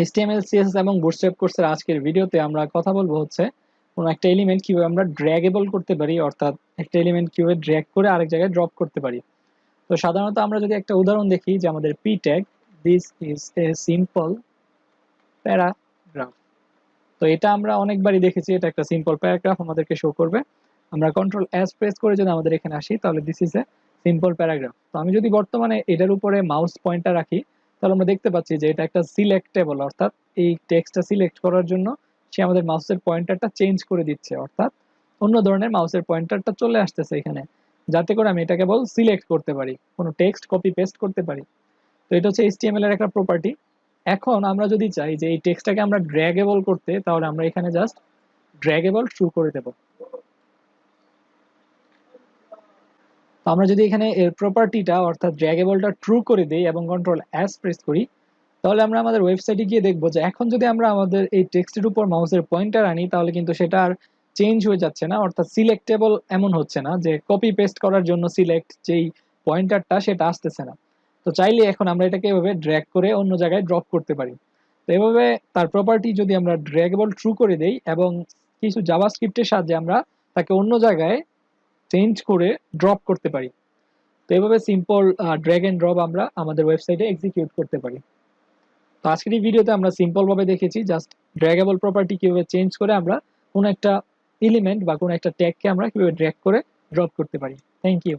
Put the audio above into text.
HTML, CSS এবং bootstrap কোর্সের আজকের ভিডিওতে আমরা কথা বলবো হচ্ছে কোন একটা এলিমেন্ট কিভাবে আমরা ড্র্যাগেবল করতে পারি, অর্থাৎ একটা এলিমেন্ট কিভাবে ড্র্যাগ করে আরেক জায়গায় ড্রপ করতে পারি। তো সাধারণত আমরা যদি একটা উদাহরণ দেখি যে আমাদের P tag, this is a simple paragraph. তো এটা আমরা অনেকবারই দেখেছি, এটা একটা সিম্পল প্যারাগ্রাফ আমাদেরকে শো করবে। আমরা কন্ট্রোল এস প্রেস করে যদি আমাদের এখানে আসি তাহলে this is a simple paragraph. তো আমি যদি বর্তমানে এটার উপরে মাউস পয়েন্টার রাখি তাহলে আমরা দেখতে পাচ্ছি যে এটা একটা সিলেক্টেবল, অর্থাৎ এই টেক্সটটা সিলেক্ট করার জন্য সে আমাদের মাউসের পয়েন্টারটা চেঞ্জ করে দিচ্ছে, অর্থাৎ অন্য ধরনের মাউসের পয়েন্টারটা চলে আসতেছে এখানে, যাতে করে আমি এটা কেবল সিলেক্ট করতে পারি, কোনো টেক্সট কপি পেস্ট করতে পারি। তো এটা হচ্ছে HTML এর একটা প্রপার্টি। এখন আমরা যদি চাই যে এই টেক্সটটাকে আমরা ড্র্যাগেবল করতে, তাহলে আমরা এখানে জাস্ট ড্র্যাগেবল ট্রু করে দেব। তো আমরা যদি এখানে এর প্রপার্টিটা অর্থাৎ ড্র্যাগেবলটা ট্রু করে দেই এবং কন্ট্রোল এস প্রেস করি, তাহলে আমরা আমাদের ওয়েবসাইটে গিয়ে দেখবো যে এখন যদি আমরা আমাদের এই টেক্সটের উপর মাউসের পয়েন্টার আনি তাহলে কিন্তু সেটা আর চেঞ্জ হয়ে যাচ্ছে না, অর্থাৎ সিলেক্টেবল এমন হচ্ছে না যে কপি পেস্ট করার জন্য সিলেক্ট যেই পয়েন্টারটা সেটা আসতেছে না। তো চাইলে এখন আমরা এটাকে এভাবে ড্র্যাগ করে অন্য জায়গায় ড্রপ করতে পারি। তো এভাবে তার প্রপার্টি যদি আমরা ড্র্যাগেবল ট্রু করে দেই এবং কিছু জাভাস্ক্রিপ্টের সাহায্যে আমরা তাকে অন্য জায়গায় চেঞ্জ করে ড্রপ করতে পারি। তো এভাবে সিম্পল ড্র্যাগ এন্ড ড্রপ আমরা আমাদের ওয়েবসাইটে এক্সিকিউট করতে পারি। তো আজকের এই ভিডিওতে আমরা সিম্পল ভাবে দেখেছি জাস্ট ড্র্যাগেবল প্রপার্টি কিভাবে চেঞ্জ করে আমরা কোন একটা এলিমেন্ট বা কোন একটা ট্যাগকে আমরা কিভাবে ড্র্যাগ করে ড্রপ করতে পারি। Thank you.